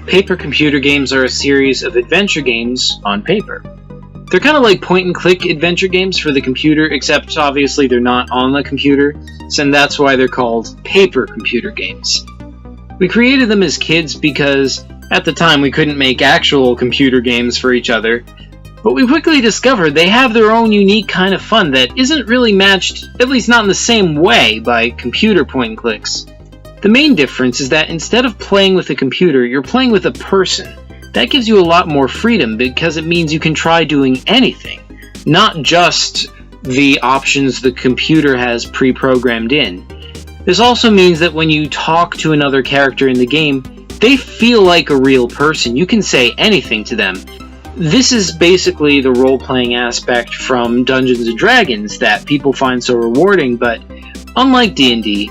Paper computer games are a series of adventure games on paper. They're kind of like point-and-click adventure games for the computer, except obviously they're not on the computer, and that's why they're called paper computer games. We created them as kids because, at the time, we couldn't make actual computer games for each other, but we quickly discovered they have their own unique kind of fun that isn't really matched, at least not in the same way, by computer point-and-clicks. The main difference is that instead of playing with a computer, you're playing with a person. That gives you a lot more freedom because it means you can try doing anything, not just the options the computer has pre-programmed in. This also means that when you talk to another character in the game, they feel like a real person. You can say anything to them. This is basically the role-playing aspect from Dungeons & Dragons that people find so rewarding, but unlike D&D,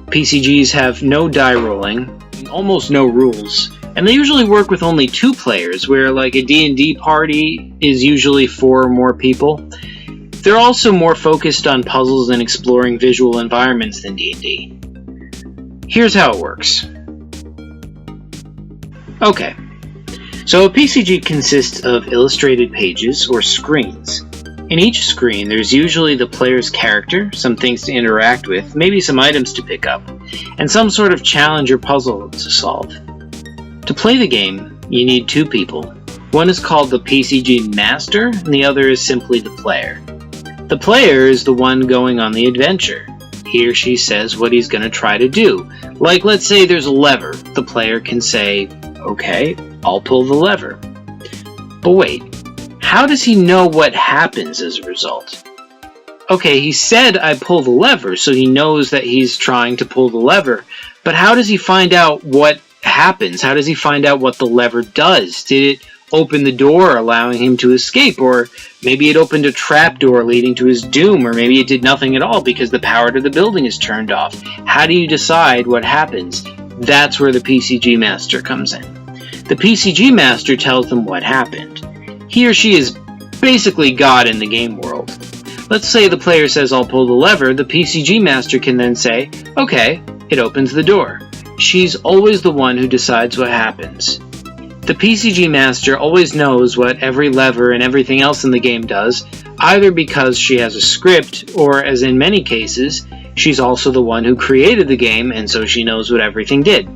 PCGs have no die rolling, almost no rules, and they usually work with only 2 players, where like a D&D party is usually 4 or more people. They're also more focused on puzzles and exploring visual environments than D&D. Here's how it works. Okay, so a PCG consists of illustrated pages or screens. In each screen, there's usually the player's character, some things to interact with, maybe some items to pick up, and some sort of challenge or puzzle to solve. To play the game, you need 2 people. One is called the PCG Master, and the other is simply the player. The player is the one going on the adventure. He or she says what he's going to try to do. Like, let's say there's a lever. The player can say, okay, I'll pull the lever. But wait. How does he know what happens as a result? Okay, he said I pull the lever, so he knows that he's trying to pull the lever, but how does he find out what happens? How does he find out what the lever does? Did it open the door, allowing him to escape, or maybe it opened a trapdoor leading to his doom, or maybe it did nothing at all because the power to the building is turned off? How do you decide what happens? That's where the PCG Master comes in. The PCG Master tells them what happened. He or she is basically God in the game world. Let's say the player says, I'll pull the lever, the PCG Master can then say, okay, it opens the door. She's always the one who decides what happens. The PCG Master always knows what every lever and everything else in the game does, either because she has a script, or as in many cases, she's also the one who created the game, and so she knows what everything did.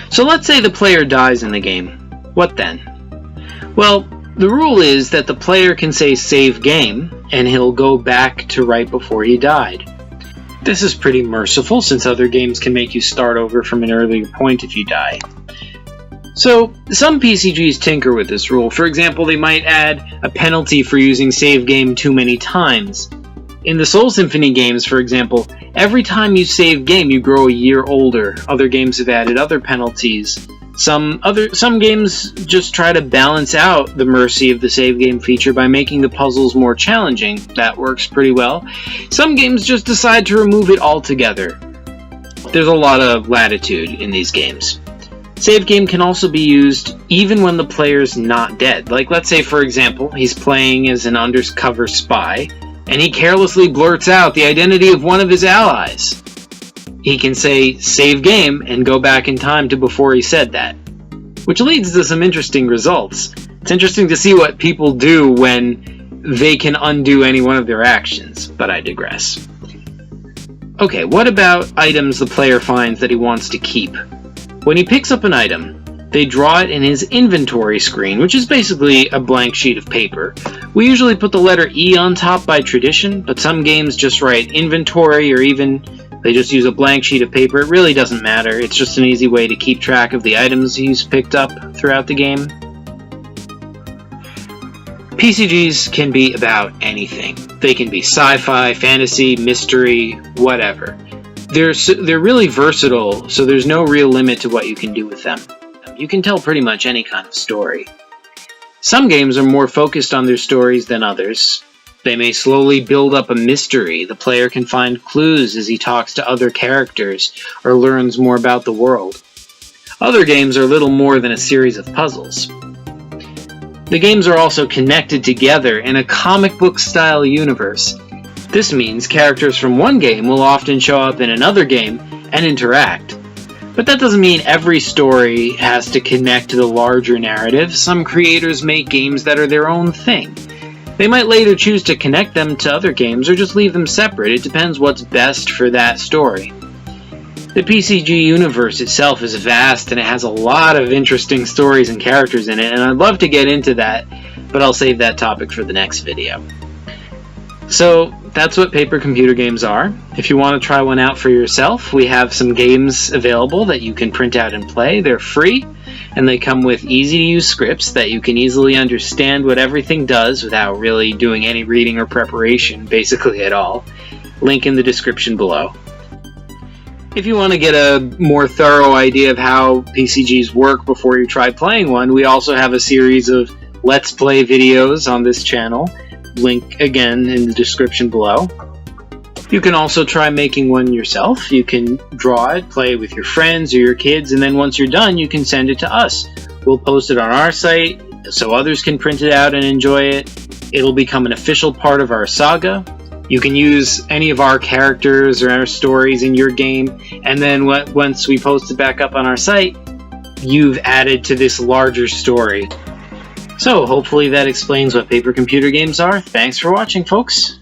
So let's say the player dies in the game. What then? Well, the rule is that the player can say save game, and he'll go back to right before he died. This is pretty merciful, since other games can make you start over from an earlier point if you die. So, some PCGs tinker with this rule. For example, they might add a penalty for using save game too many times. In the Soul Symphony games, for example, every time you save game, you grow a year older. Other games have added other penalties. Some games just try to balance out the mercy of the save game feature by making the puzzles more challenging. That works pretty well. Some games just decide to remove it altogether. There's a lot of latitude in these games. Save game can also be used even when the player's not dead. Like, let's say, for example, he's playing as an undercover spy, and he carelessly blurts out the identity of one of his allies. He can say, save game, and go back in time to before he said that. Which leads to some interesting results. It's interesting to see what people do when they can undo any one of their actions, but I digress. Okay, what about items the player finds that he wants to keep? When he picks up an item, they draw it in his inventory screen, which is basically a blank sheet of paper. We usually put the letter E on top by tradition, but some games just write inventory, or even they just use a blank sheet of paper. It really doesn't matter. It's just an easy way to keep track of the items he's picked up throughout the game. PCGs can be about anything. They can be sci-fi, fantasy, mystery, whatever. They're really versatile, so there's no real limit to what you can do with them. You can tell pretty much any kind of story. Some games are more focused on their stories than others. They may slowly build up a mystery. The player can find clues as he talks to other characters or learns more about the world. Other games are little more than a series of puzzles. The games are also connected together in a comic book style universe. This means characters from one game will often show up in another game and interact. But that doesn't mean every story has to connect to the larger narrative. Some creators make games that are their own thing. They might later choose to connect them to other games or just leave them separate. It depends what's best for that story. The PCG universe itself is vast and it has a lot of interesting stories and characters in it, and I'd love to get into that, but I'll save that topic for the next video. So that's what paper computer games are. If you want to try one out for yourself, we have some games available that you can print out and play. They're free, and they come with easy-to-use scripts that you can easily understand what everything does without really doing any reading or preparation, basically at all. Link in the description below. If you want to get a more thorough idea of how PCGs work before you try playing one, we also have a series of Let's Play videos on this channel. Link again in the description below. You can also try making one yourself. You can draw it, play it with your friends or your kids, and then once you're done, you can send it to us. We'll post it on our site so others can print it out and enjoy it. It'll become an official part of our saga. You can use any of our characters or our stories in your game, and then once we post it back up on our site, you've added to this larger story. So hopefully that explains what paper computer games are. Thanks for watching, folks.